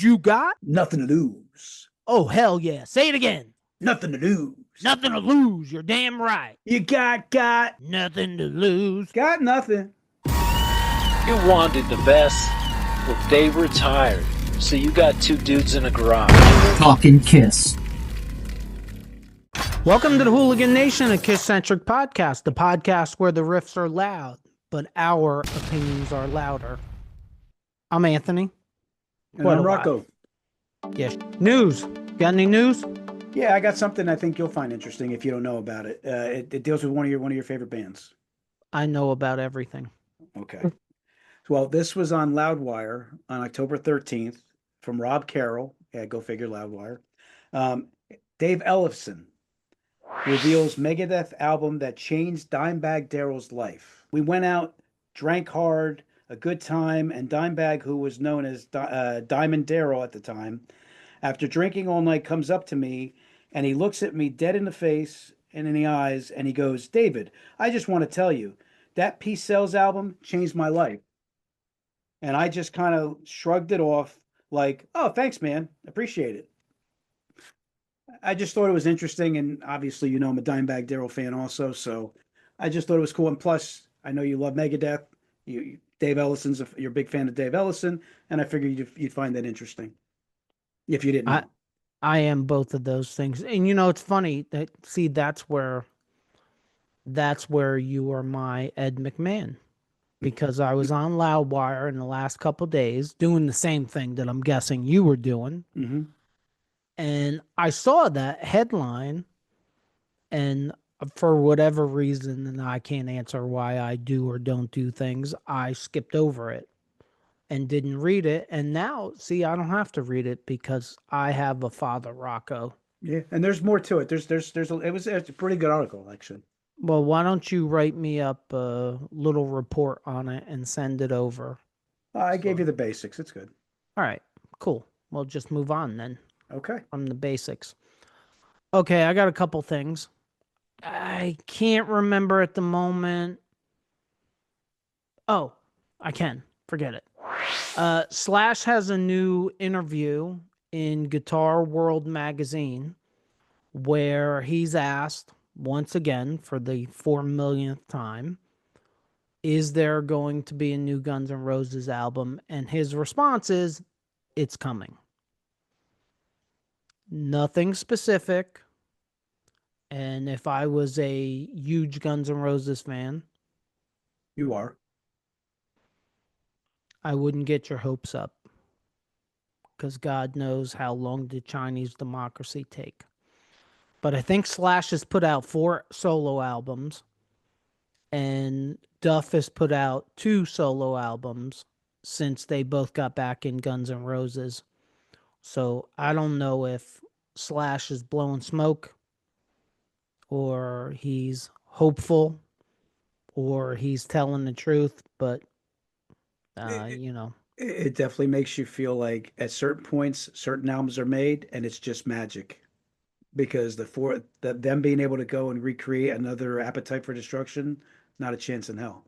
You got? Nothing to lose. Oh, hell yeah. Say it again. Nothing to lose. Nothing to lose. You're damn right. You got nothing to lose. Got nothing. You wanted the best. Well, they retired. So you got two dudes in a garage. Talking KISS. Welcome to the Hooligan Nation, a KISS-Centric Podcast, the podcast where the riffs are loud, but our opinions are louder. I'm Anthony. And I'm Rocco. Yes. News. Got any news? Yeah, I got something I think you'll find interesting if you don't know about it. It deals with one of your favorite bands. I know about everything. Okay. Well, this was on Loudwire on October 13th from Rob Carroll. Yeah, go figure, Loudwire. Dave Ellefson reveals Megadeth album that changed Dimebag Darrell's life. We went out, drank hard, a good time, and Dimebag, who was known as Diamond Darrell at the time, after drinking all night, comes up to me and he looks at me dead in the face and in the eyes and he goes, "David, I just want to tell you, that Peace Sells album changed my life." And I just kind of shrugged it off like, "Oh, thanks, man. Appreciate it." I just thought it was interesting. And obviously, you know, I'm a Dimebag Darrell fan also. So I just thought it was cool. And plus, I know you love Megadeth. Dave Ellison's you're a big fan of Dave Ellison. And I figured you'd find that interesting if you didn't know. I am both of those things. And, you know, it's funny that, see, that's where you are my Ed McMahon. Because I was on Loudwire in the last couple of days doing the same thing that I'm guessing you were doing. Mm-hmm. And I saw that headline, and for whatever reason, and I can't answer why I do or don't do things, I skipped over it and didn't read it. And now, see, I don't have to read it because I have a father, Rocco. Yeah, and there's more to it. It's a pretty good article, actually. Well, why don't you write me up a little report on it and send it over? I gave you the basics. It's good. All right, cool. We'll just move on then. Okay. From the basics. Okay, I got a couple things. I can't remember at the moment. Oh, I can. Forget it. Slash has a new interview in GuitarWorld magazine where he's asked, once again, for the 4 millionth time, is there going to be a new Guns N' Roses album? And his response is, it's coming. Nothing specific. And if I was a huge Guns N' Roses fan, you are, I wouldn't get your hopes up. Because God knows how long did Chinese democracy take. But I think Slash has put out 4 solo albums. And Duff has put out 2 solo albums since they both got back in Guns N' Roses. So I don't know if Slash is blowing smoke or he's hopeful or he's telling the truth. But, you know. It definitely makes you feel like at certain points, certain albums are made and it's just magic. Because them being able to go and recreate another Appetite for Destruction, not a chance in hell.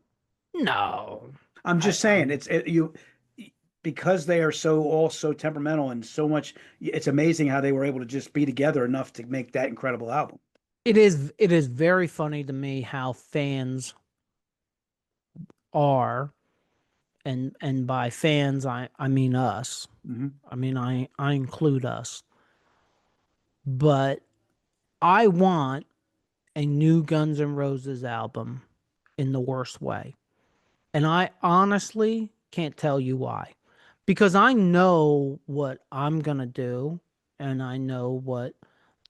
No, I'm just saying because they are so temperamental and so much. It's amazing how they were able to just be together enough to make that incredible album. It is very funny to me how fans are, and by fans I mean us. Mm-hmm. I mean I include us. But I want a new Guns N' Roses album in the worst way. And I honestly can't tell you why. Because I know what I'm going to do, and I know what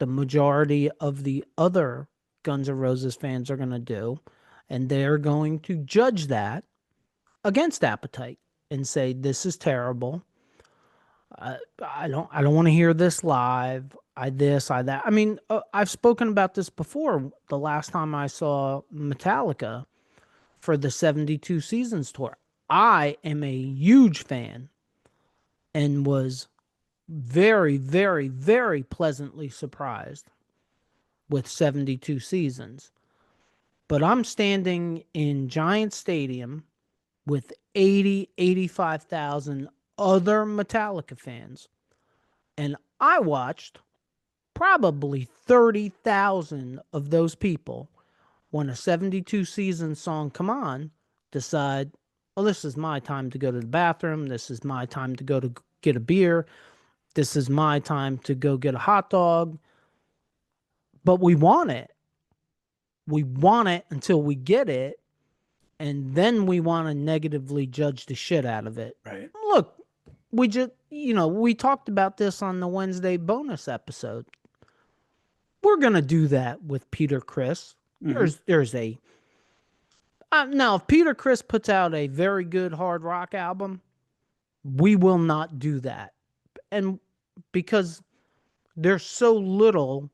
the majority of the other Guns N' Roses fans are going to do, and they're going to judge that against Appetite and say, this is terrible. I don't want to hear this live. I that. I mean, I've spoken about this before. The last time I saw Metallica for the 72 Seasons tour, I am a huge fan and was very, very, very pleasantly surprised with 72 Seasons. But I'm standing in Giant Stadium with 85,000 other Metallica fans. And I watched probably 30,000 of those people when a 72 season song come on decide, oh, this is my time to go to the bathroom. This is my time to go to get a beer. This is my time to go get a hot dog. But we want it. We want it until we get it. And then we want to negatively judge the shit out of it. Right. Look, we just, we talked about this on the Wednesday bonus episode. We're going to do that with Peter Criss. There's a now, if Peter Criss puts out a very good hard rock album, we will not do that. And because there's so little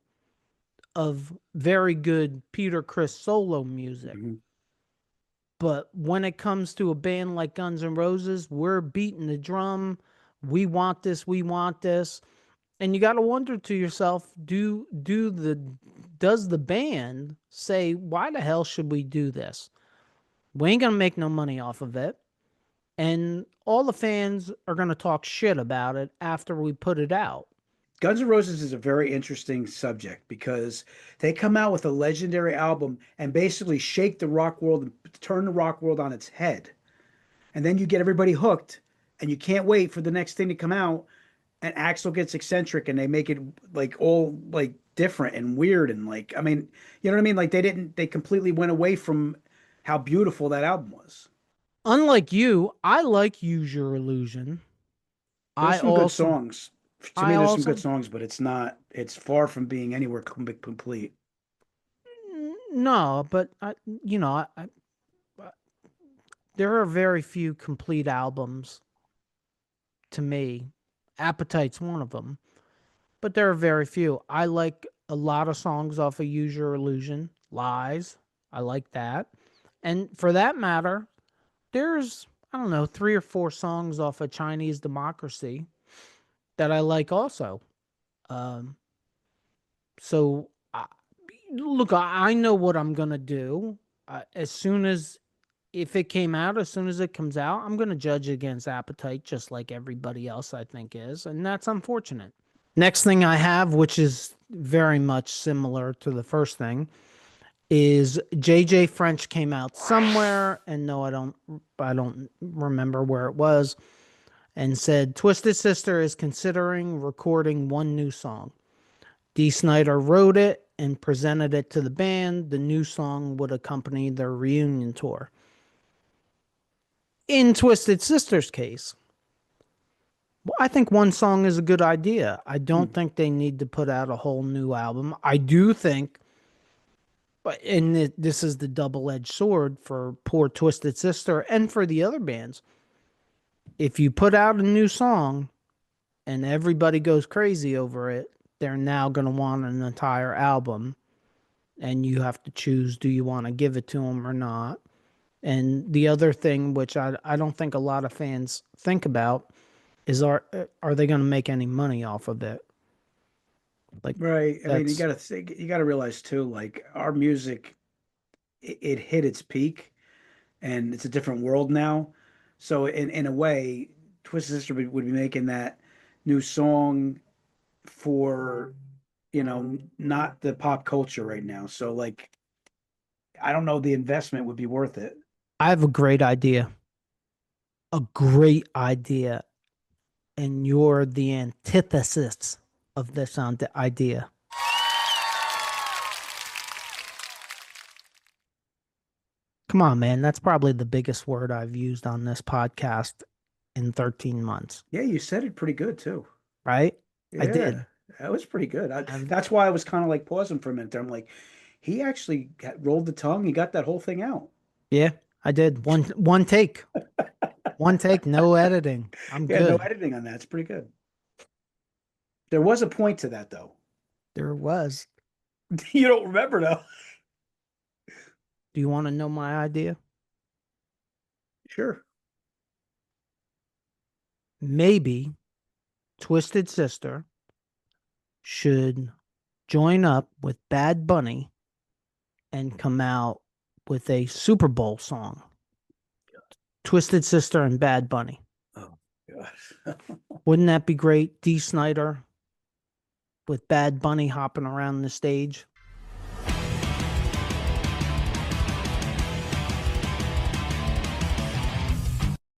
of very good Peter Criss solo music. But when it comes to a band like Guns N' Roses, we're beating the drum. We want this. We want this. And you got to wonder to yourself, does the band say, why the hell should we do this? We ain't going to make no money off of it. And all the fans are going to talk shit about it after we put it out. Guns N' Roses is a very interesting subject because they come out with a legendary album and basically shake the rock world and turn the rock world on its head. And then you get everybody hooked and you can't wait for the next thing to come out. And Axl gets eccentric and they make it like all like different and weird. And like, I mean, you know what I mean? Like they completely went away from how beautiful that album was. Unlike you, I like Use Your Illusion. There's some good songs. To me, there's some good songs, but it's far from being anywhere complete. No, but there are very few complete albums to me. Appetite's one of them, but there are very few. I like a lot of songs off of Use Your Illusion. Lies, I like that. And for that matter, there's, I don't know, 3 or 4 songs off of Chinese Democracy that I like also. So, look, I know what I'm going to do. If it came out, as soon as it comes out, I'm going to judge against Appetite just like everybody else I think is. And that's unfortunate. Next thing I have, which is very much similar to the first thing, is JJ French came out somewhere, and no, I don't remember where it was, and said Twisted Sister is considering recording one new song. Dee Snider wrote it and presented it to the band. The new song would accompany their reunion tour. In Twisted Sister's case, I think one song is a good idea. I don't think they need to put out a whole new album. I do think, and this is the double-edged sword for poor Twisted Sister and for the other bands. If you put out a new song and everybody goes crazy over it, they're now going to want an entire album. And you have to choose, do you want to give it to them or not? And the other thing, which I don't think a lot of fans think about, is are they going to make any money off of it? Like, right. I mean, you got to realize too, like our music, it hit its peak, and it's a different world now. So in a way, Twisted Sister would be making that new song for, not the pop culture right now. So like, I don't know, the investment would be worth it. I have a great idea. A great idea. And you're the antithesis of this idea. Come on, man. That's probably the biggest word I've used on this podcast in 13 months. Yeah, you said it pretty good too. Right? Yeah, I did. That was pretty good. That's why I was kind of like pausing for a minute there. I'm like, he actually rolled the tongue. He got that whole thing out. Yeah, I did. One take. One take, no editing. I'm good. No editing on that. It's pretty good. There was a point to that, though. There was. You don't remember, though. Do you want to know my idea? Sure. Maybe Twisted Sister should join up with Bad Bunny and come out with a Super Bowl song. Twisted Sister and Bad Bunny. Oh, God. God. Wouldn't that be great? Dee Snider with Bad Bunny hopping around the stage.